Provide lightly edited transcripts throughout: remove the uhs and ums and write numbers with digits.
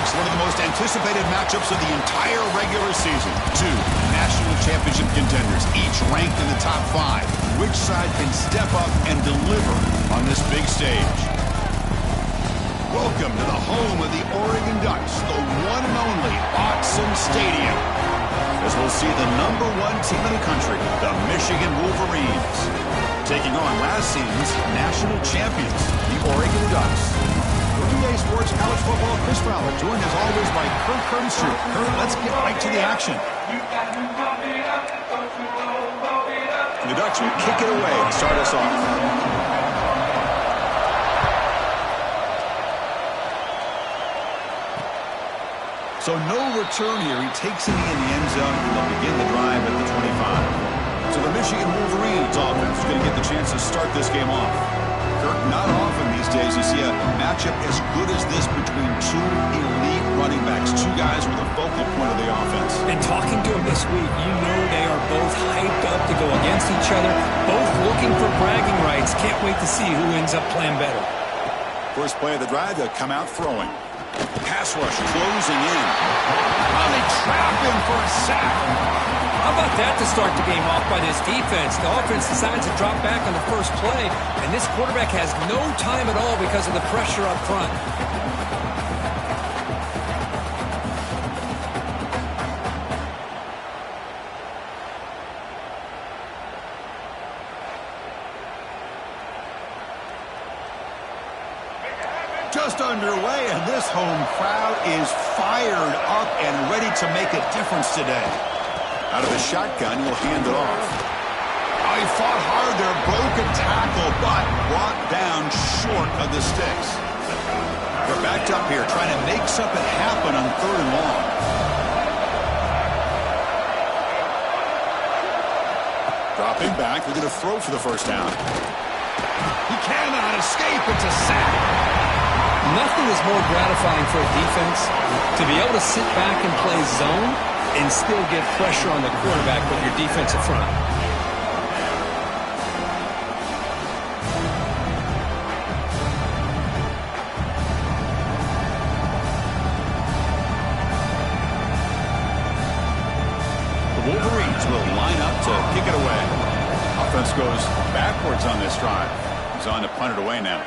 next. One of the most anticipated matchups of the entire regular season. Two national championship contenders, each ranked in the top 5. Which side can step up and deliver on this big stage? Welcome to the home of the Oregon Ducks, the one and only Autzen Stadium, as we'll see the #1 team in the country, the Michigan Wolverines, taking on last season's national champions, the Oregon Ducks. For EA Sports College Football, Chris Fowler, joined as always by Kirk Herbstreit. Kirk, let's get right to the action. The Ducks will kick it away and start us off. So no return here. He takes it in the end zone, and they'll begin the drive at the 25. So the Michigan Wolverines offense is going to get the chance to start this game off. Kirk, not often these days you see a matchup as good as this between two elite running backs, two guys with a focal point of the offense. And talking to them this week, you know they are both hyped up to go against each other, both looking for bragging rights. Can't wait to see who ends up playing better. First play of the drive, they'll come out throwing. Pass rush closing in. Oh, they trap him for a sack. How about that to start the game off by this defense? The offense decides to drop back on the first play, and this quarterback has no time at all because of the pressure up front. Just underway, and this home crowd is fired up and ready to make a difference today. Out of the shotgun, he'll hand it off. Oh, he fought hard there, broke a tackle, but brought down short of the sticks. We're backed up here, trying to make something happen on 3rd and long. Dropping back, we're going to throw for the first down. He cannot escape, it's a sack. Nothing is more gratifying for a defense to be able to sit back and play zone and still get pressure on the quarterback with your defensive front. The Wolverines will line up to kick it away. Offense goes backwards on this drive. He's on to punt it away now.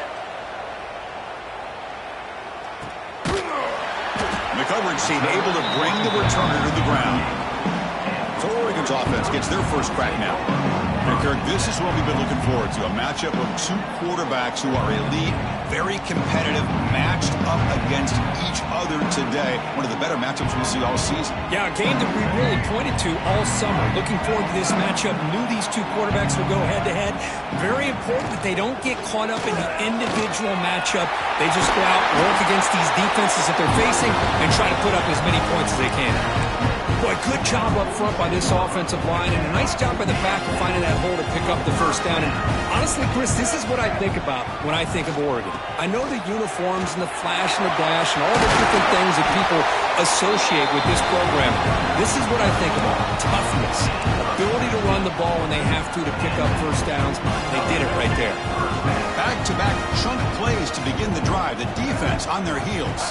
The coverage team able to bring the returner to the ground. So Oregon's offense gets their first crack now. And Kirk, this is what we've been looking forward to, a matchup of two quarterbacks who are elite, very competitive, matched up against each other today. One of the better matchups we'll see all season. Yeah, a game that we really pointed to all summer. Looking forward to this matchup. Knew these two quarterbacks would go head-to-head. Very important that they don't get caught up in the individual matchup. They just go out, work against these defenses that they're facing, and try to put up as many points as they can. Boy, good job up front by this offensive line, and a nice job by the back of finding that hole to pick up the first down. And honestly, Chris, this is what I think about when I think of Oregon. I know the uniforms and the flash and the dash and all the different things that people associate with this program. This is what I think about. Toughness, ability to run the ball when they have to pick up first downs. They did it right there. Back-to-back chunk plays to begin the drive. The defense on their heels.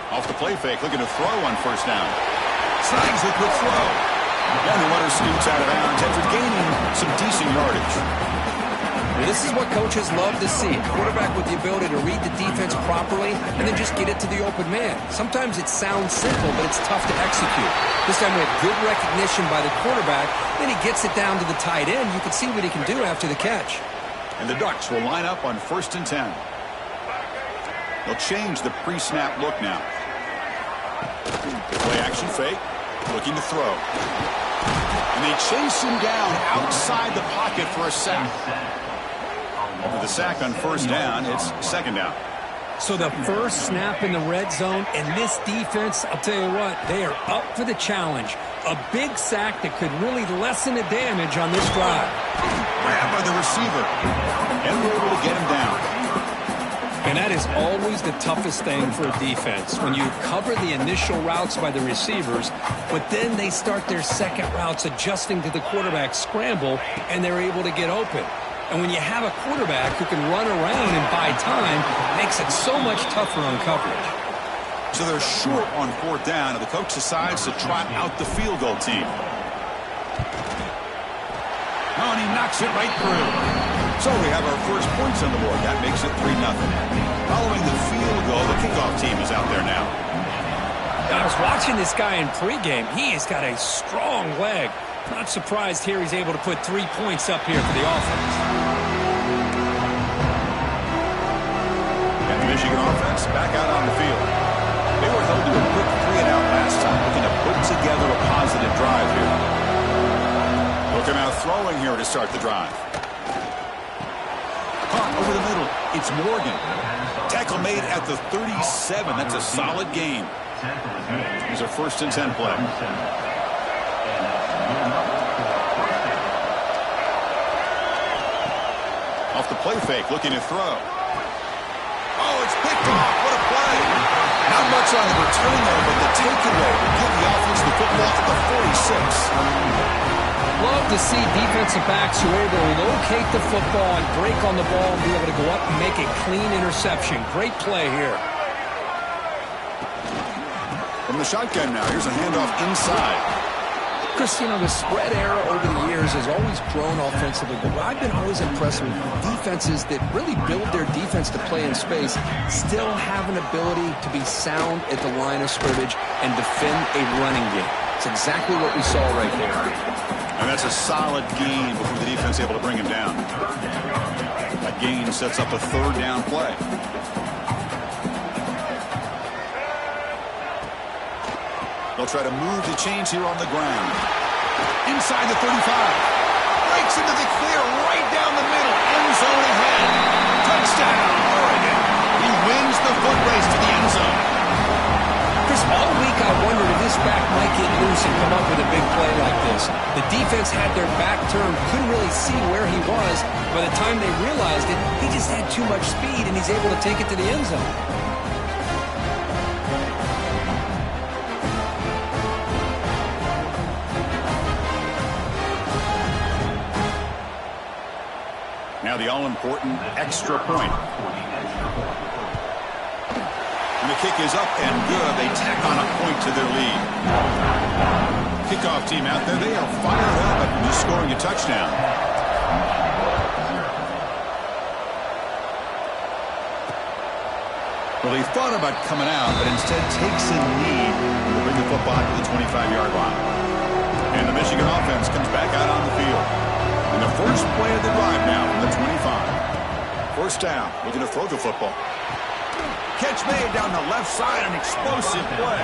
Off the play fake, looking to throw on first down. Signs the quick throw. And the runner scoots out of bounds after gaining some decent yardage. This is what coaches love to see. Quarterback with the ability to read the defense properly and then just get it to the open man. Sometimes it sounds simple, but it's tough to execute. This time we have good recognition by the quarterback. Then he gets it down to the tight end. You can see what he can do after the catch. And the Ducks will line up on 1st and 10. They'll change the pre-snap look now. Play action fake. Looking to throw. And they chase him down outside the pocket for a sack. After the sack on first down, it's 2nd down. So the first snap in the red zone, and this defense, I'll tell you what, they are up for the challenge. A big sack that could really lessen the damage on this drive. Grabbed by the receiver. And we're able to get him down. And that is always the toughest thing for a defense, when you cover the initial routes by the receivers, but then they start their second routes adjusting to the quarterback scramble, and they're able to get open. And when you have a quarterback who can run around and buy time, it makes it so much tougher on coverage. So they're short on 4th down, and the coach decides to trot out the field goal team. Oh, and he knocks it right through. So we have our first points on the board. That makes it 3-0. Following the field goal, the kickoff team is out there now. I was watching this guy in pregame. He has got a strong leg. Not surprised here he's able to put 3 points up here for the offense. And the Michigan offense back out on the field. They were held to a quick 3-and-out last time, looking to put together a positive drive here. Looking out throwing here to start the drive. Caught over the middle. It's Morgan. Tackle made at the 37. That's a solid gain. Here's a 1st and 10 play. Off the play fake, looking to throw. Oh, it's picked off. What a play. Not much on the return there, but the takeaway will give the offense the football at the 46. Love to see defensive backs who are able to locate the football and break on the ball and be able to go up and make a clean interception. Great play here. From the shotgun now, here's a handoff inside. Chris, you know, the spread era over the years has always grown offensively, but what I've been always impressed with defenses that really build their defense to play in space still have an ability to be sound at the line of scrimmage and defend a running game. It's exactly what we saw right there. And that's a solid gain before the defense able to bring him down. That gain sets up a 3rd down play. They'll try to move the chains here on the ground. Inside the 35. Breaks into the clear right down the middle. End zone ahead. Touchdown, Oregon. He wins the foot race to the end zone. Chris, all week I wondered if this back might get loose and come up with a big play like this. The defense had their back turned, couldn't really see where he was. By the time they realized it, he just had too much speed, and he's able to take it to the end zone. Now the all-important extra point. And the kick is up and good. They tack on a point to their lead. Kickoff team out there. They are fired up after just scoring a touchdown. Well, he thought about coming out, but instead takes a knee to bring the football to the 25-yard line. And the Michigan offense comes back out on the field. And the first play of the drive now from the 25. 1st down, looking to throw the football. Catch made down the left side, an explosive play.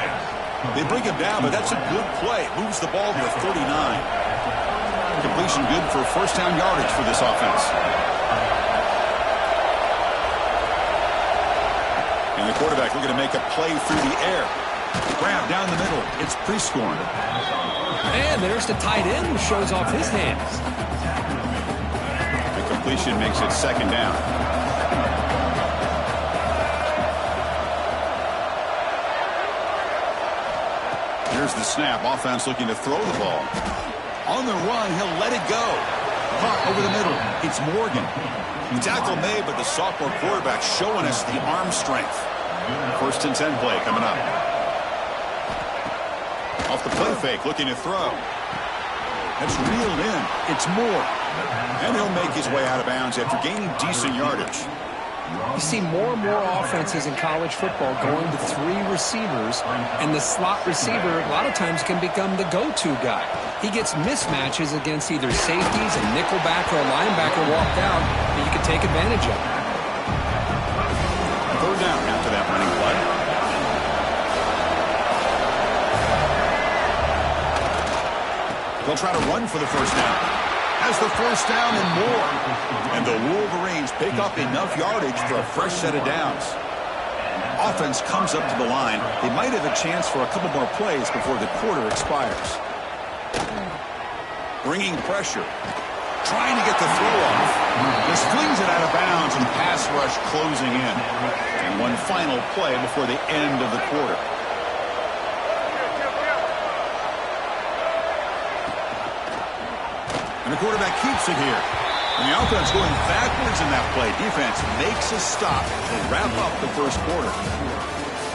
They bring him down, but that's a good play. Moves the ball to the 39. Completion good for 1st down yardage for this offense. And the quarterback looking to make a play through the air. Grab down the middle. It's Prescorn. And there's the tight end who shows off his hands. The completion makes it 2nd down. Here's the snap. Offense looking to throw the ball. On the run, he'll let it go. Caught over the middle. It's Morgan. The tackle made, but the sophomore quarterback showing us the arm strength. 1st and 10 play coming up. Off the play fake, looking to throw. That's reeled in. It's Moore. And he'll make his way out of bounds after gaining decent yardage. You see more and more offenses in college football going to 3 receivers, and the slot receiver a lot of times can become the go-to guy. He gets mismatches against either safeties, a nickelback, or a linebacker walked out that you can take advantage of. 3rd down after that running play. They'll try to run for the 1st down. Has the 1st down and more. And the Wolverines pick up enough yardage for a fresh set of downs. Offense comes up to the line. They might have a chance for a couple more plays before the quarter expires. Bringing pressure. Trying to get the throw off. Just flings it out of bounds and pass rush closing in. And one final play before the end of the quarter. And the quarterback keeps it here. And the offense going backwards in that play. Defense makes a stop to wrap up the 1st quarter.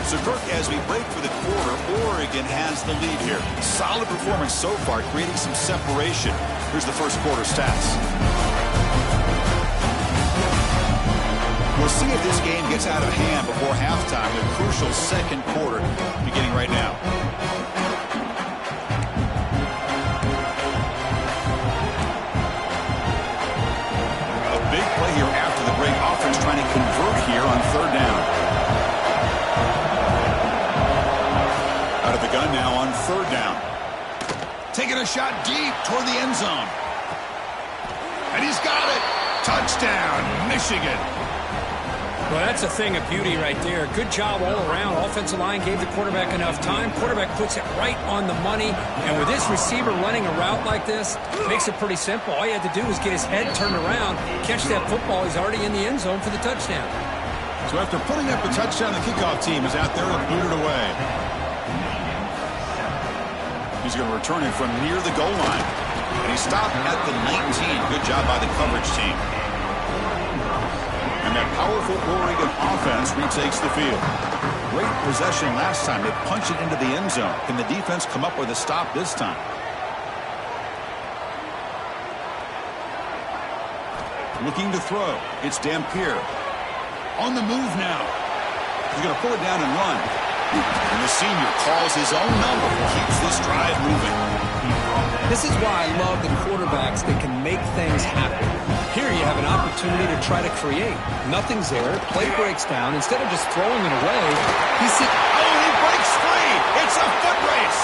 So, Kirk, as we break for the quarter, Oregon has the lead here. Solid performance so far, creating some separation. Here's the first quarter stats. We'll see if this game gets out of hand before halftime. The crucial second quarter beginning right now. A big play here after the break. Offense trying to convert here on third down. Out of the gun now on third down. Taking a shot deep toward the end zone. And he's got it. Touchdown, Michigan. Well, that's a thing of beauty right there. Good job all around. Offensive line gave the quarterback enough time. Quarterback puts it right on the money. And with this receiver running a route like this, makes it pretty simple. All you had to do was get his head turned around, catch that football. He's already in the end zone for the touchdown. So after putting up a touchdown, the kickoff team is out there to boot it away. He's going to return it from near the goal line. And he stopped at the 19. Good job by the coverage team. And that powerful Oregon offense retakes the field. Great possession last time. They punched it into the end zone. Can the defense come up with a stop this time? Looking to throw. It's Dampier. On the move now. He's going to pull it down and run. And the senior calls his own number. Keeps this drive moving. This is why I love the quarterbacks that can make things happen. Here you have an opportunity to try to create. Nothing's there. Play breaks down. Instead of just throwing it away, he breaks free. It's a foot race.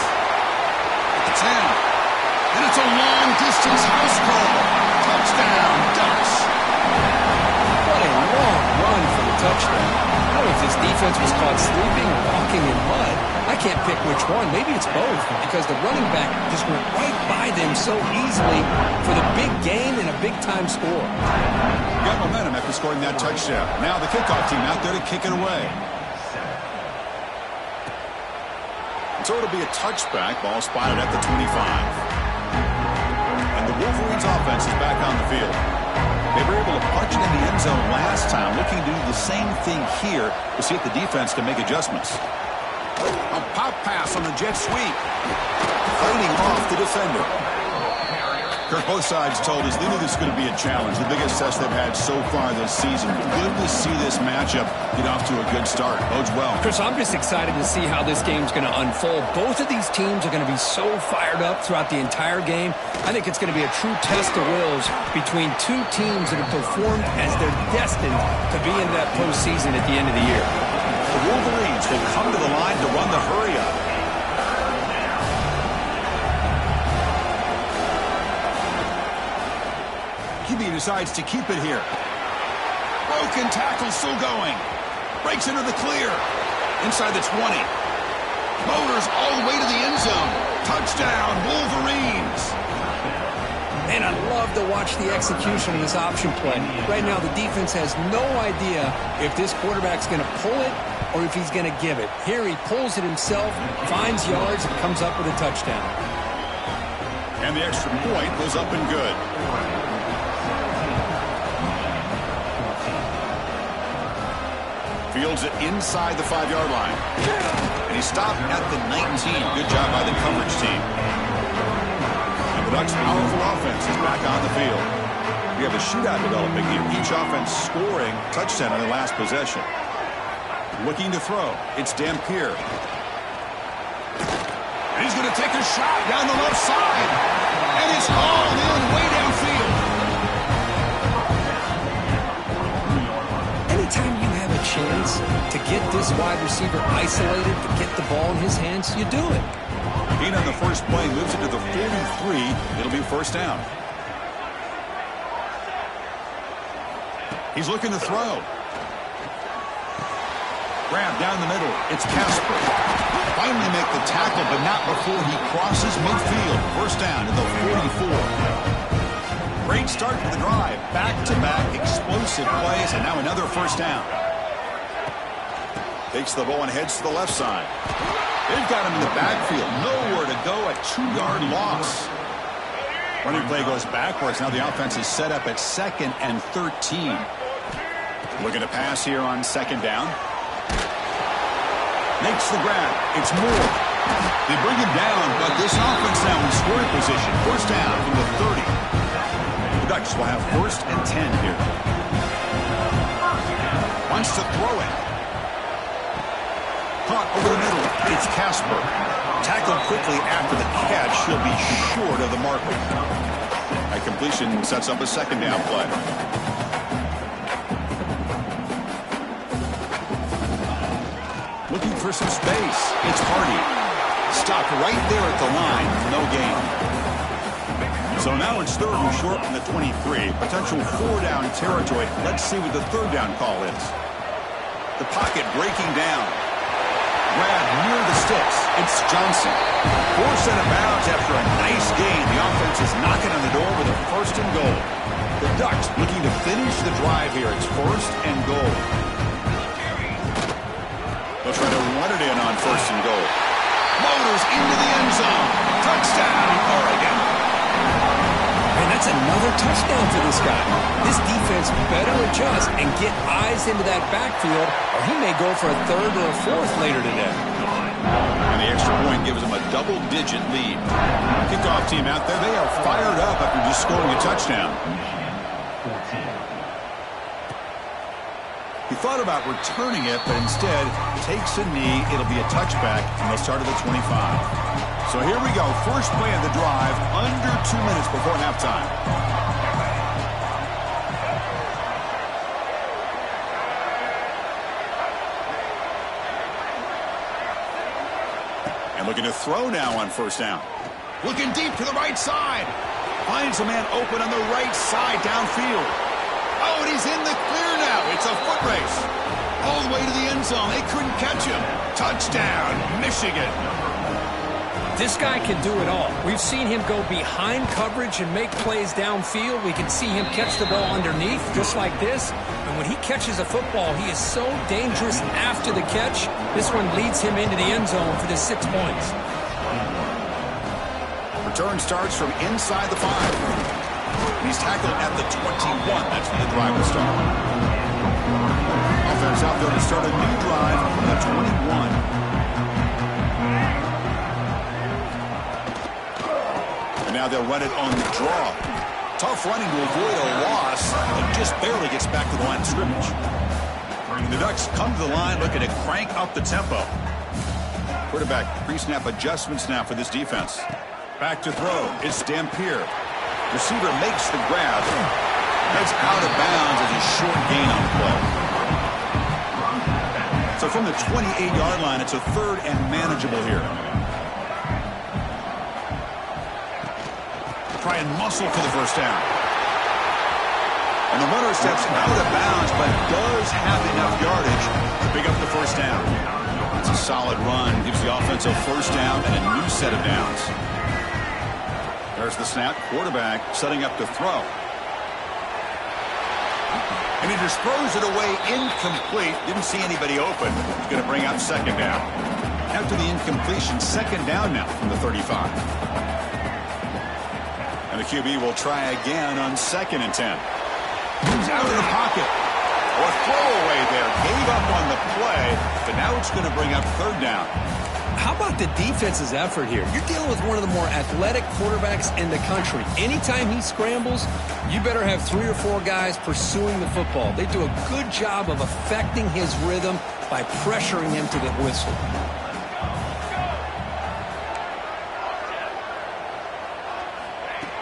At the 10. And it's a long-distance house call. Touchdown, Ducks. What a long run for the touchdown. I don't know if this defense was caught sleeping or walking in mud. I can't pick which one. Maybe it's both, because the running back just went right by them so easily for the big gain and a big-time score. Got momentum after scoring that touchdown. Now the kickoff team out there to kick it away. So it'll be a touchback. Ball spotted at the 25. And the Wolverines offense is back on the field. They were able to punch it in the end zone last time, looking to do the same thing here to see if the defense can make adjustments. A pop pass on the jet sweep. Fighting off the defender. Kirk, both sides told us they knew this was going to be a challenge, the biggest test they've had so far this season. Good to see this matchup get off to a good start. Bodes well. Chris, I'm just excited to see how this game's going to unfold. Both of these teams are going to be so fired up throughout the entire game. I think it's going to be a true test of wills between two teams that have performed as they're destined to be in that postseason at the end of the year. The Wolverines will come to the line to run the hurry-up. He decides to keep it here. Broken tackle still going. Breaks into the clear. Inside the 20. Motors all the way to the end zone. Touchdown, Wolverines. And I love to watch the execution of this option play. Right now, the defense has no idea if this quarterback's going to pull it or if he's going to give it. Here he pulls it himself, finds yards, and comes up with a touchdown. And the extra point goes up and good. Fields it inside the 5-yard line. And he stopped at the 19. Good job by the coverage team. And the Ducks' powerful offense is back on the field. We have a shootout developing here. Each offense scoring touchdown on their last possession. Looking to throw. It's Dampier. And he's going to take a shot down the left side. And it's hauled in way downfield. Anytime you have a chance to get this wide receiver isolated, to get the ball in his hands, you do it. Being on the first play moves it to the 43. It'll be first down. He's looking to throw. Grab down the middle. It's Casper. Finally make the tackle, but not before he crosses midfield. First down to the 44. Great start to the drive. Back-to-back explosive plays, and now another first down. Takes the ball and heads to the left side. They've got him in the backfield. Nowhere to go, a 2-yard loss. Running play goes backwards. Now the offense is set up at 2nd and 13. Looking to pass here on 2nd down. Makes the grab. It's Moore. They bring him down, but this offense now in scoring position. First down from the 30. The Ducks will have 1st and 10 here. Wants to throw it. Caught over the middle. It's Casper. Tackled quickly after the catch. He'll be short of the marker. That completion sets up a 2nd down play. Looking for some space. It's Hardy. Stopped right there at the line. No gain. So now it's 3rd and short from the 23. Potential 4-down territory. Let's see what the 3rd down call is. The pocket breaking down. Grab near the sticks. It's Johnson. Forced out of bounds after a nice gain. The offense is knocking on the door with a 1st and goal. The Ducks looking to finish the drive here. It's 1st and goal. They'll try to run it in on 1st and goal. Motors into the end zone. Touchdown, Oregon. And that's another touchdown for this guy. This defense better adjust and get eyes into that backfield, or he may go for a 3rd or a 4th later today. And the extra point gives them a double-digit lead. Kickoff team out there, they are fired up after just scoring a touchdown. He thought about returning it, but instead takes a knee. It'll be a touchback, and they'll start at the 25. So here we go. First play of the drive, under 2 minutes before halftime. And looking to throw now on 1st down. Looking deep to the right side. Finds a man open on the right side downfield. Oh, and he's in the clear now. It's a foot race. All the way to the end zone. They couldn't catch him. Touchdown, Michigan. This guy can do it all. We've seen him go behind coverage and make plays downfield. We can see him catch the ball underneath, just like this. And when he catches a football, he is so dangerous after the catch. This one leads him into the end zone for the 6 points. Return starts from inside the 5. He's tackled at the 21. That's when the drive will start. Offense out there to start a new drive from the 21. And now they'll run it on the draw. Tough running to avoid a loss, and just barely gets back to the line of scrimmage. And the Ducks come to the line looking to crank up the tempo. Quarterback pre-snap adjustments now for this defense. Back to throw. It's Dampier. Receiver makes the grab. Heads out of bounds as a short gain on the play. So from the 28-yard line, it's a 3rd and manageable here. Try and muscle for the 1st down. And the runner steps out of bounds, but does have enough yardage to pick up the 1st down. It's a solid run. Gives the offense a 1st down and a new set of downs. There's the snap. Quarterback setting up to throw. And he just throws it away incomplete. Didn't see anybody open. He's going to bring up 2nd down. After the incompletion, 2nd down now from the 35. And the QB will try again on 2nd and 10. Moves out of the pocket. Or throwaway there. Gave up on the play, but now it's going to bring up 3rd down. How about the defense's effort here? You're dealing with one of the more athletic quarterbacks in the country. Anytime he scrambles, you better have 3 or 4 guys pursuing the football. They do a good job of affecting his rhythm by pressuring him to the whistle.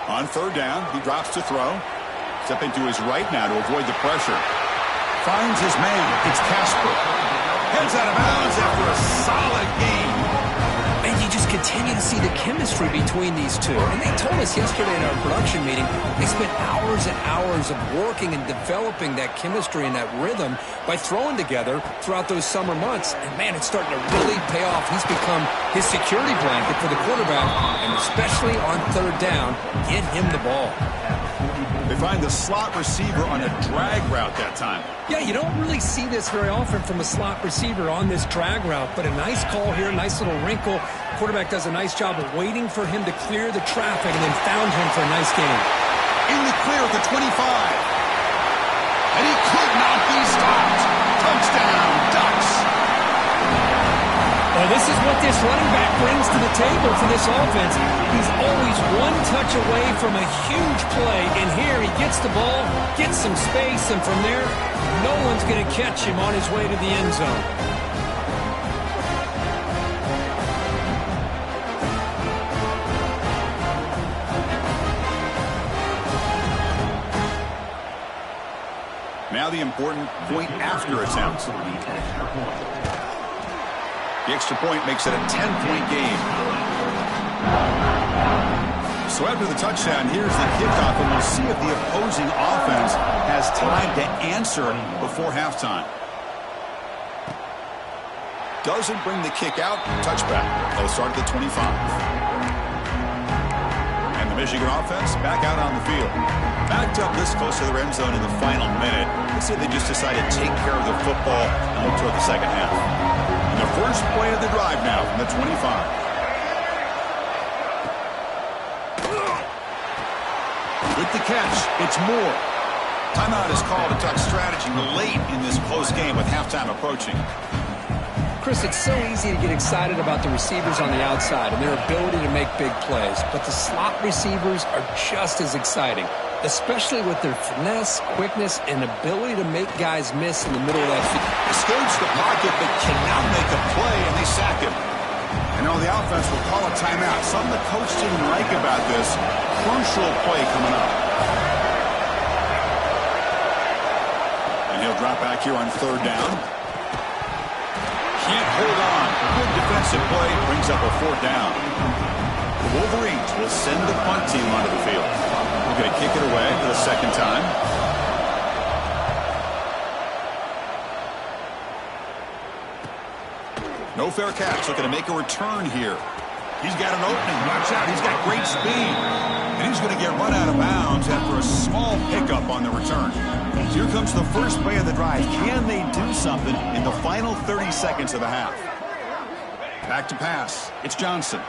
On 3rd down, he drops to throw. Stepping to his right now to avoid the pressure. Finds his man. It's Casper. Heads out of bounds after a solid game. And you just continue to see the chemistry between these two. And they told us yesterday in our production meeting, they spent hours and hours of working and developing that chemistry and that rhythm by throwing together throughout those summer months. And, man, it's starting to really pay off. He's become his security blanket for the quarterback, and especially on 3rd down, get him the ball. They find the slot receiver on a drag route that time. Yeah, you don't really see this very often from a slot receiver on this drag route, but a nice call here, nice little wrinkle. Quarterback does a nice job of waiting for him to clear the traffic and then found him for a nice gain. In the clear at the 25. And he could not be stopped. Touchdown, Ducks. Well, this is what this running back brings to the table for this offense. He's always one touch away from a huge play, and here he gets the ball, gets some space, and from there, no one's going to catch him on his way to the end zone. Now the important point after attempt. The extra point makes it a 10-point game. So after the touchdown, here's the kickoff, and we'll see if the opposing offense has time to answer before halftime. Doesn't bring the kick out. Touchback. They'll start at the 25. And the Michigan offense back out on the field. Backed up this close to their end zone in the final minute. Let's say they just decided to take care of the football and look toward the second half. And the first play of the drive now from the 25. With the catch, it's Moore. Timeout is called to talk strategy late in this close game with halftime approaching. Chris, it's so easy to get excited about the receivers on the outside and their ability to make big plays, but the slot receivers are just as exciting, especially with their finesse, quickness, and ability to make guys miss in the middle of that field. Escapes the pocket, but cannot make a play, and they sack him. And now the offense will call a timeout. Something the coach didn't like about this. Crucial play coming up. And he'll drop back here on third down. Can't hold on. Good defensive play. Brings up a fourth down. The Wolverines will send the punt team onto the field. We're going to kick it away for the second time. No fair catch. Looking to make a return here. He's got an opening. Watch out. He's got great speed. And he's going to get run out of bounds after a small pickup on the return. So here comes the first play of the drive. Can they do something in the final 30 seconds of the half? Back to pass. It's Johnson.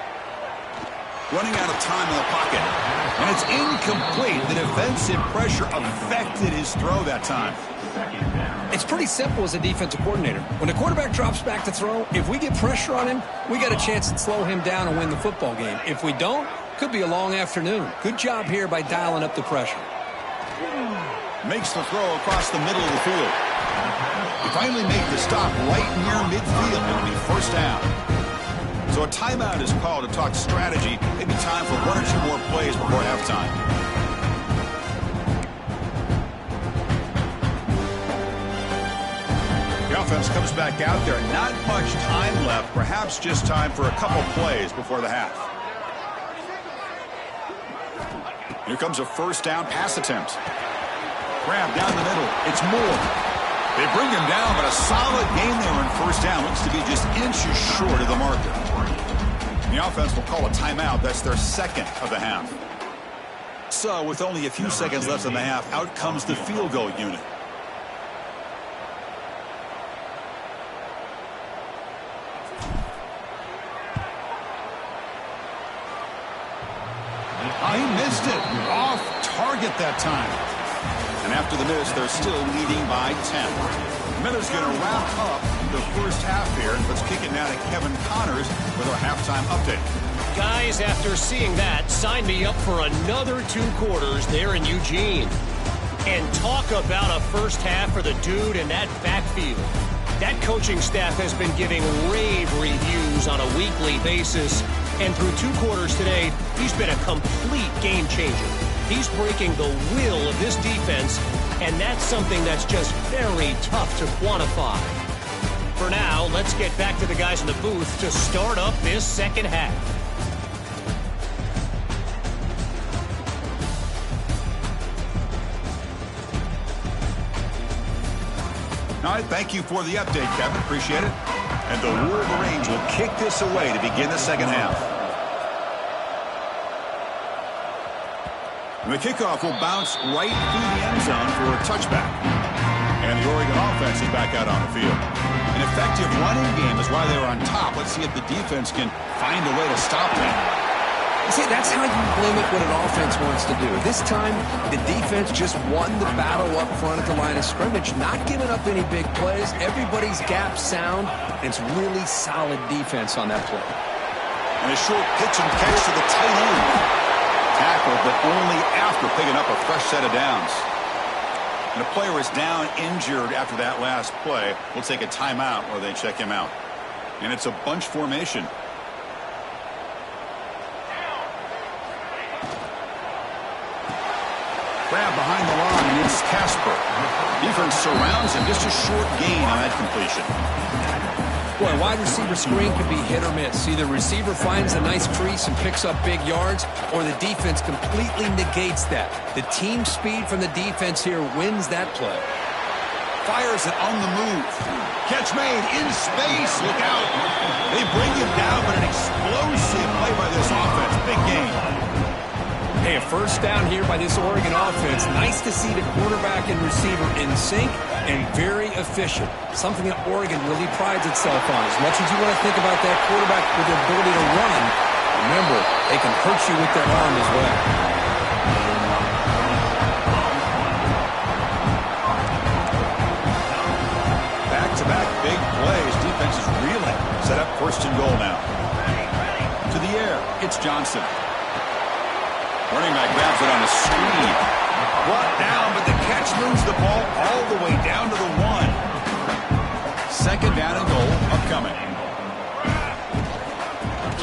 Running out of time in the pocket. And it's incomplete. The defensive pressure affected his throw that time. It's pretty simple as a defensive coordinator. When the quarterback drops back to throw, if we get pressure on him, we got a chance to slow him down and win the football game. If we don't, could be a long afternoon. Good job here by dialing up the pressure. Makes the throw across the middle of the field. He finally made the stop right near midfield. It'll be first down. So a timeout is called to talk strategy. Maybe time for one or two more plays before halftime. The offense comes back out there. Not much time left. Perhaps just time for a couple plays before the half. Here comes a first down pass attempt. Grab down the middle. It's Moore. They bring him down, but a solid gain there on first down. Looks to be just inches short of the marker. The offense will call a timeout. That's their second of the half. So with only a few seconds left in the half, out comes the field goal unit. He missed it. Off target that time. And after the miss, they're still leading by 10. Miller's going to wrap up the first half here. Let's kick it now to Kevin Connors with our halftime update. Guys, after seeing that, sign me up for another 2 quarters there in Eugene. And talk about a first half for the dude in that backfield. That coaching staff has been giving rave reviews on a weekly basis. And through 2 quarters today, he's been a complete game changer. He's breaking the will of this defense, and that's something that's just very tough to quantify. For now, let's get back to the guys in the booth to start up this second half. All right, thank you for the update, Kevin. Appreciate it. And the Wolverines will kick this away to begin the second half. And the kickoff will bounce right through the end zone for a touchback. And the Oregon offense is back out on the field. An effective running game is why they were on top. Let's see if the defense can find a way to stop them. See, that's how you limit what an offense wants to do. This time, the defense just won the battle up front at the line of scrimmage, not giving up any big plays. Everybody's gap sound, and it's really solid defense on that play. And a short pitch and catch to the tight end. Tackle, but only after picking up a fresh set of downs. And a player is down injured after that last play. We'll take a timeout while they check him out. And it's a bunch formation. Grab behind the line. It's Casper. Defense surrounds him. Just a short gain on that completion. Boy, wide receiver screen can be hit or miss. Either receiver finds a nice crease and picks up big yards, or the defense completely negates that. The team speed from the defense here wins that play. Fires it on the move. Catch made in space. Look out. They bring him down, but an explosive play by this offense. Big game. Hey, a first down here by this Oregon offense. Nice to see the quarterback and receiver in sync and very efficient. Something that Oregon really prides itself on. As much as you want to think about that quarterback with the ability to run, remember, they can hurt you with their arm as well. Back-to-back big plays. Defense is reeling. Set up first and goal now. To the air. It's Johnson. Running back grabs it on a screen. Brought down, but the catch moves the ball all the way down to the 1. Second down and goal upcoming.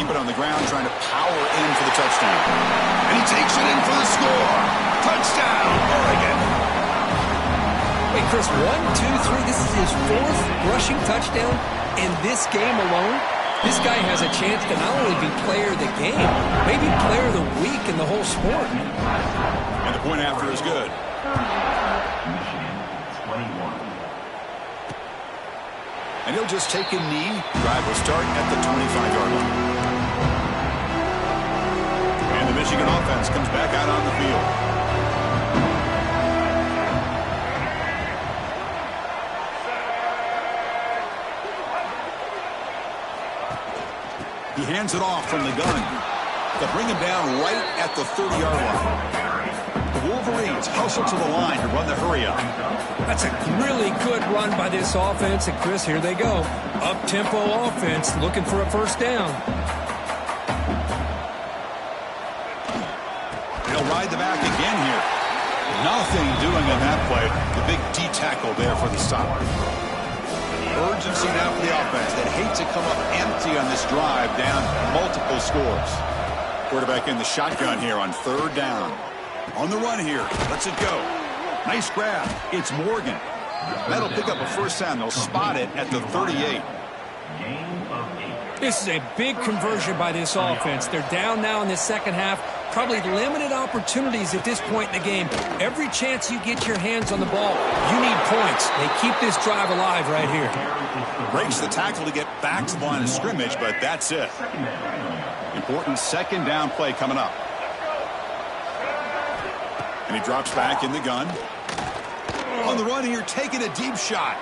Keep it on the ground, trying to power in for the touchdown. And he takes it in for the score. Touchdown, Oregon. Wait, Chris, 1, 2, 3. This is his 4th rushing touchdown in this game alone. This guy has a chance to not only be player of the game, maybe player of the week in the whole sport. And the point after is good. And he'll just take a knee. Drive will start at the 25-yard line. And the Michigan offense comes back out on the field. He hands it off from the gun. They'll bring him down right at the 30-yard line. The Wolverines hustle to the line to run the hurry-up. That's a really good run by this offense. And, Chris, here they go. Up-tempo offense looking for a first down. They'll ride the back again here. Nothing doing on that play. The big D tackle there for the stop. Urgency now for the offense. They hate to come up empty on this drive, down multiple scores. Quarterback in the shotgun here on third down. On the run here. Lets it go. Nice grab. It's Morgan. That'll pick up a first down. They'll spot it at the 38. This is a big conversion by this offense. They're down now in the second half. Probably limited opportunities at this point in the game. Every chance you get your hands on the ball, you need points. They keep this drive alive right here. Breaks the tackle to get back to the line of scrimmage, but that's it. Important second down play coming up. And he drops back in the gun. On the run here, taking a deep shot.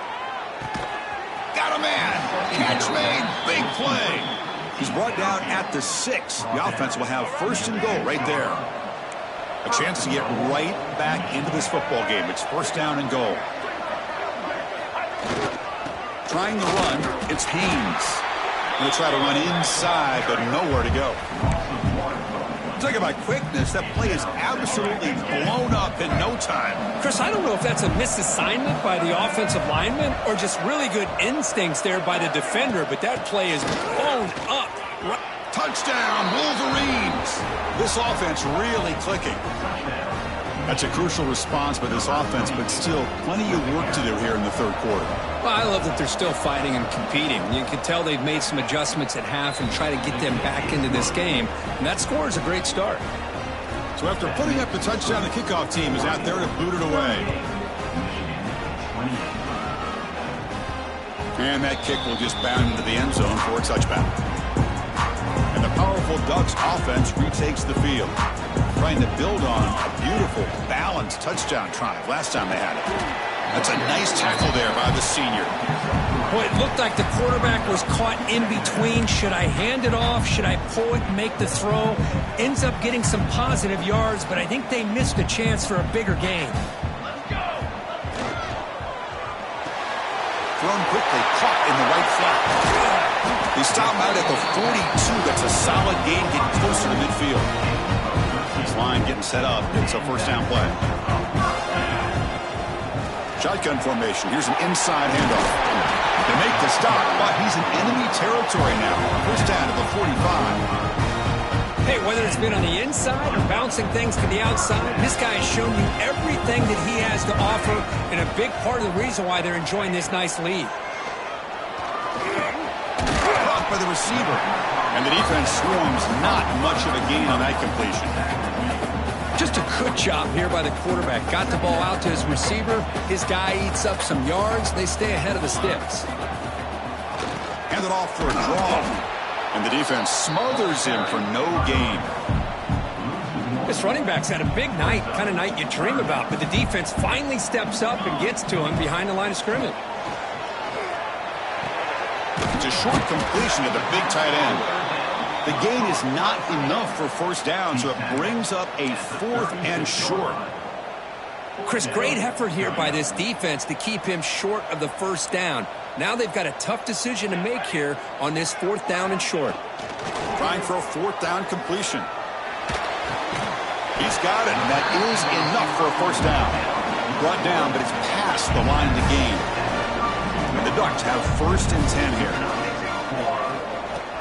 Got a man. Catch made. Big play. He's brought down at the 6. The offense will have first and goal right there. A chance to get right back into this football game. It's first down and goal. Trying the run, it's Haynes. He'll try to run inside, but nowhere to go. Talk about quickness. That play is absolutely blown up in no time. Chris, I don't know if that's a misassignment by the offensive lineman or just really good instincts there by the defender, but that play is blown up. Touchdown, Wolverines! This offense really clicking. That's a crucial response by this offense, but still plenty of work to do here in the third quarter. Well, I love that they're still fighting and competing. You can tell they've made some adjustments at half and try to get them back into this game. And that score is a great start. So after putting up the touchdown, the kickoff team is out there to boot it away. And that kick will just bound into the end zone for a touchback. And the powerful Ducks offense retakes the field. trying to build on a beautiful, balanced touchdown drive last time they had it. That's a nice tackle there by the senior. Boy, it looked like the quarterback was caught in between. Should I hand it off? Should I pull it and make the throw? Ends up getting some positive yards, but I think they missed a chance for a bigger gain. Thrown quickly, caught in the right flat. They stop out at the 42. That's a solid gain, getting closer to midfield. This line getting set up. It's a first down play. Shotgun formation. Here's an inside handoff. They make the stop, but he's in enemy territory now. First down to the 45. Hey, whether it's been on the inside or bouncing things to the outside, this guy has shown you everything that he has to offer, and a big part of the reason why they're enjoying this nice lead. Caught by the receiver, and the defense swarms. Not much of a gain on that completion. Just a good job here by the quarterback. Got the ball out to his receiver. His guy eats up some yards. They stay ahead of the sticks. Hand it off for a draw. And the defense smothers him for no gain. This running back's had a big night, kind of night you dream about, but the defense finally steps up and gets to him behind the line of scrimmage. It's a short completion to the big tight end. The gain is not enough for first down, so it brings up a 4th and short. Chris, great effort here by this defense to keep him short of the first down. Now they've got a tough decision to make here on this 4th down and short. Trying for a 4th down completion. He's got it, and that is enough for a first down. Brought down, but it's past the line to gain. And the Ducks have 1st and 10 here.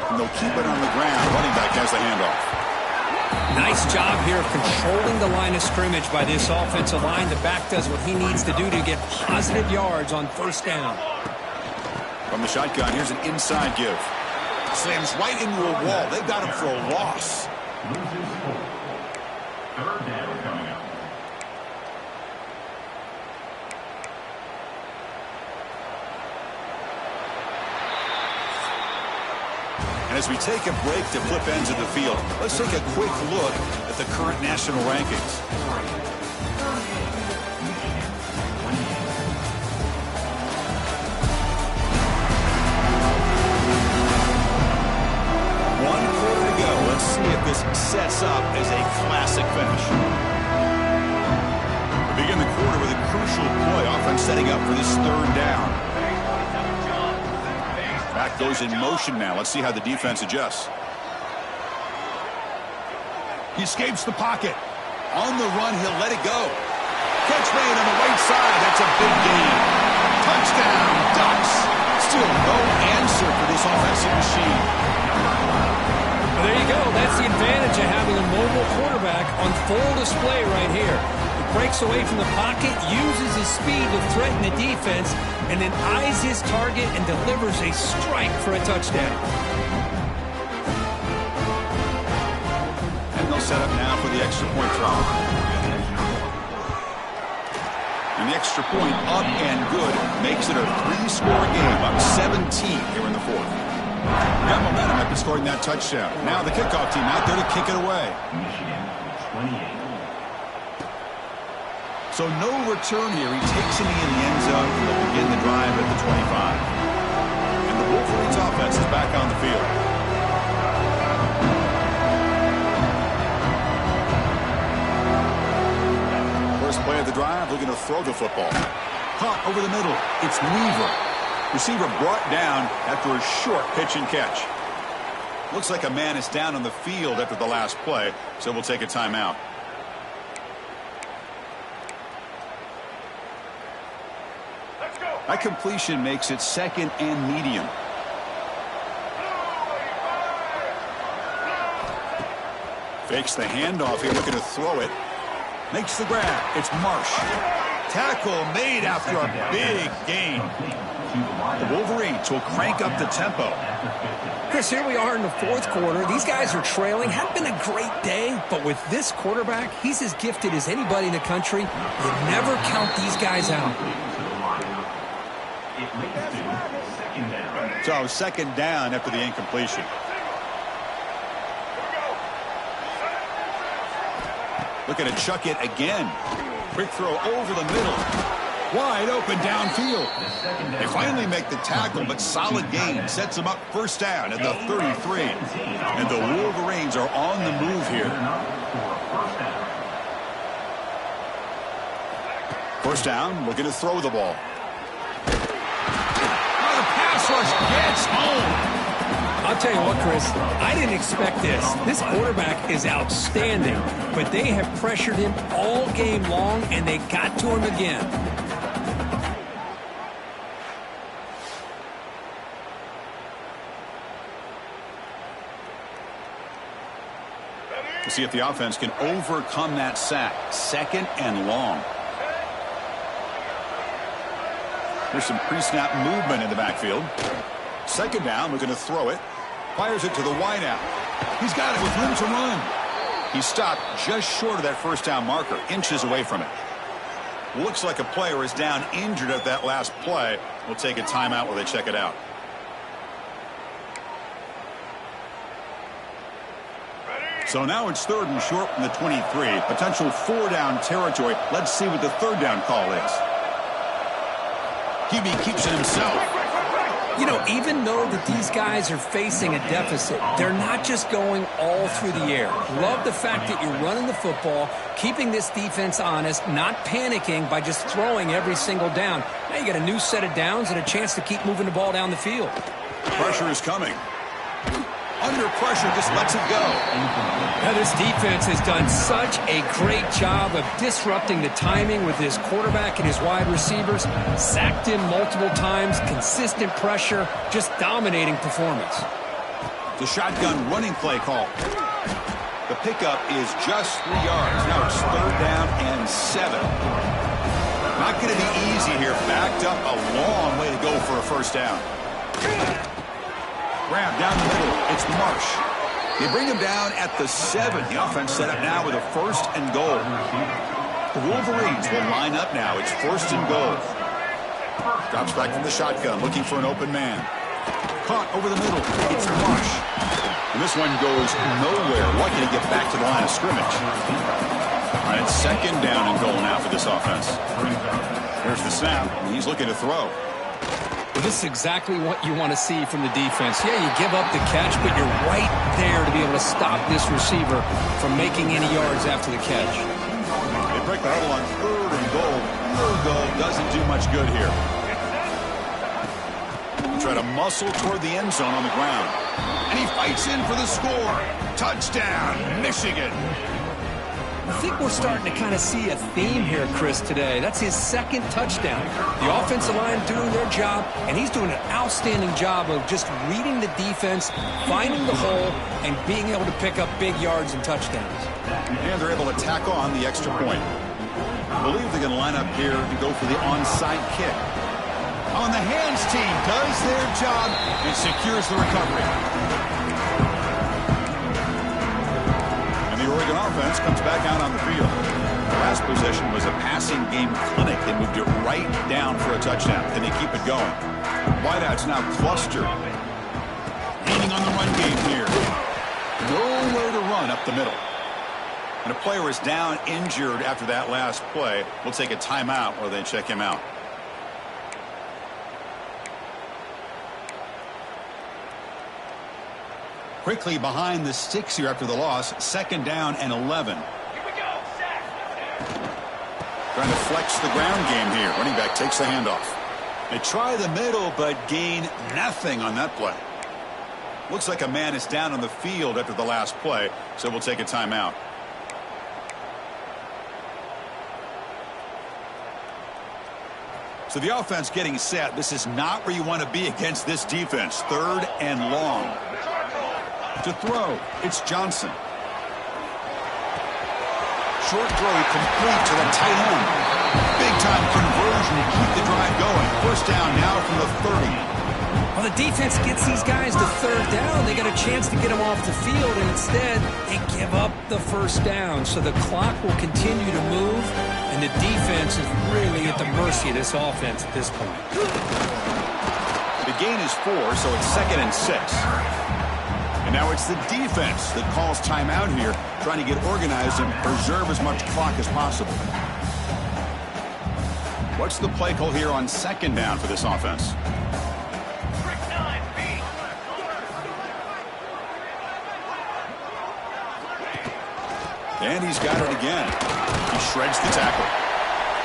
And they'll keep it on the ground. Running back has the handoff. Nice job here of controlling the line of scrimmage by this offensive line. The back does what he needs to do to get positive yards on first down. From the shotgun, here's an inside give. Slams right into a wall. They've got him for a loss. And as we take a break to flip ends of the field, let's take a quick look at the current national rankings. Let's see if this sets up as a classic finish. We begin the quarter with a crucial play. Offense setting up for this 3rd down. Back goes in motion now. Let's see how the defense adjusts. He escapes the pocket. On the run, he'll let it go. Catch made on the right side. That's a big gain. Touchdown, Ducks. Still no answer for this offensive machine. Well, there you go. That's the advantage of having a mobile quarterback on full display right here. He breaks away from the pocket, uses his speed to threaten the defense, and then eyes his target and delivers a strike for a touchdown. And they'll set up now for the extra point try. And the extra point up and good makes it a 3-score game. Up 17 here in the 4th. Got momentum after scoring that touchdown. Now the kickoff team out there to kick it away. So no return here. He takes it in the end zone, and they'll begin the drive at the 25. And the Wolverines offense is back on the field. First play of the drive, looking to throw the football. Caught over the middle. It's Weaver. Receiver brought down after a short pitch and catch. Looks like a man is down on the field after the last play, so we'll take a timeout. That completion makes it 2nd and medium. Fakes the handoff here, looking to throw it. Makes the grab. It's Marsh. Tackle made after a big gain. The Wolverines will crank up the tempo. Chris, here we are in the 4th quarter. These guys are trailing. Hadn't been a great day, but with this quarterback, he's as gifted as anybody in the country. You never count these guys out. So 2nd down after the incompletion. Looking to chuck it again. Quick throw over the middle. Wide open downfield. They finally make the tackle, but solid gain sets them up first down at the 33. And the Wolverines are on the move here. First down, looking to throw the ball. Oh, the pass rush gets home. I'll tell you what, Chris, I didn't expect this. This quarterback is outstanding, but they have pressured him all game long, and they got to him again. We'll see if the offense can overcome that sack. Second and long. There's some pre-snap movement in the backfield. Second down, looking to throw it. Fires it to the wideout. He's got it with room to run. He stopped just short of that first down marker, inches away from it. Looks like a player is down injured at that last play. We'll take a timeout while they check it out. So now it's third and short from the 23. Potential 4-down territory. Let's see what the third down call is. QB keeps it himself. You know, even though that these guys are facing a deficit, they're not just going all through the air. Love the fact that you're running the football, keeping this defense honest, not panicking by just throwing every single down. Now you got a new set of downs and a chance to keep moving the ball down the field. Pressure is coming. Under pressure, just lets it go. Now this defense has done such a great job of disrupting the timing with his quarterback and his wide receivers. Sacked him multiple times, consistent pressure, just dominating performance. The shotgun running play call. The pickup is just 3 yards. Now it's third down and 7. Not going to be easy here. Backed up a long way to go for a first down. Grab down the middle. It's Marsh. They bring him down at the 7. The offense set up now with a first and goal. The Wolverines will line up now. It's first and goal. Drops back from the shotgun, looking for an open man. Caught over the middle. It's Marsh. And this one goes nowhere. Lucky to get back to the line of scrimmage. All right, it's second down and goal now for this offense. There's the snap. He's looking to throw. Well, this is exactly what you want to see from the defense. Yeah, you give up the catch, but you're right there to be able to stop this receiver from making any yards after the catch. They break the huddle on third and goal. Third goal doesn't do much good here. Try to muscle toward the end zone on the ground. And he fights in for the score. Touchdown, Michigan. I think we're starting to kind of see a theme here, Chris, today. That's his second touchdown. The offensive line doing their job, and he's doing an outstanding job of just reading the defense, finding the hole, and being able to pick up big yards and touchdowns. And they're able to tack on the extra point. I believe they're going to line up here to go for the onside kick. On the hands team does their job and secures the recovery. The Oregon offense comes back out on the field. The last possession was a passing game clinic. They moved it right down for a touchdown. Can they keep it going? Wideouts now clustered. Leaning on the run game here. Nowhere to run up the middle. And a player is down injured after that last play. We'll take a timeout while they check him out. Quickly behind the sticks here after the loss. Second down and 11. Trying to flex the ground game here. Running back takes the handoff. They try the middle, but gain nothing on that play. Looks like a man is down on the field after the last play, so we'll take a timeout. So the offense getting set. This is not where you want to be against this defense. Third and long. To throw, it's Johnson. Short throw complete to the tight end. Big-time conversion to keep the drive going. First down now from the 30. Well, the defense gets these guys to third down. They got a chance to get them off the field, and instead they give up the first down. So the clock will continue to move, and the defense is really at the mercy of this offense at this point. The gain is 4, so it's 2nd and 6. And Now it's the defense that calls timeout here, trying to get organized and preserve as much clock as possible. What's the play call here on second down for this offense? And he's got it again. He shreds the tackle.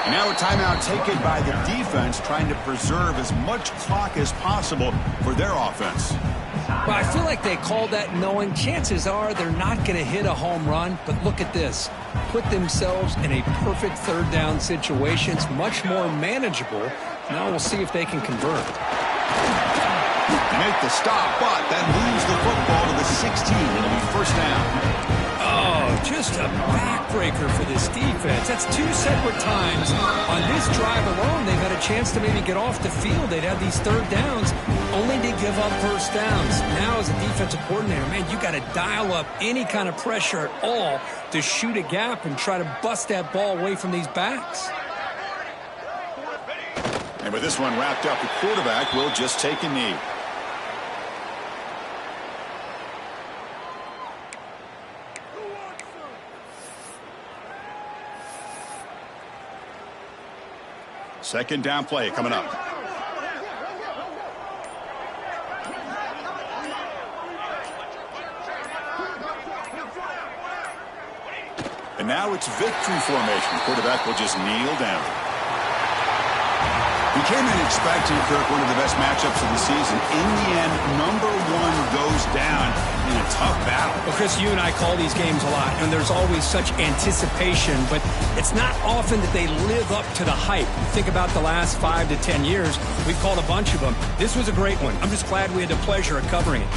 And now a timeout taken by the defense, trying to preserve as much clock as possible for their offense. Well, I feel like they called that knowing chances are they're not going to hit a home run. But look at this. Put themselves in a perfect third down situation. It's much more manageable. Now we'll see if they can convert. Make the stop, but that moves the football to the 16. It'll be first down. Oh, just a backbreaker for this defense. That's two separate times. On this drive alone, they've had a chance to maybe get off the field. They'd have these third downs, only to give up first downs. Now, as a defensive coordinator, man, you got to dial up any kind of pressure at all to shoot a gap and try to bust that ball away from these backs. And with this one wrapped up, the quarterback will just take a knee. Second down play coming up. And now it's victory formation. The quarterback will just kneel down. We came in expecting, Kirk, one of the best matchups of the season. In the end, number one goes down in a tough battle. Well, Chris, you and I call these games a lot, and there's always such anticipation, but it's not often that they live up to the hype. Think about the last 5 to 10 years. We've called a bunch of them. This was a great one. I'm just glad we had the pleasure of covering it.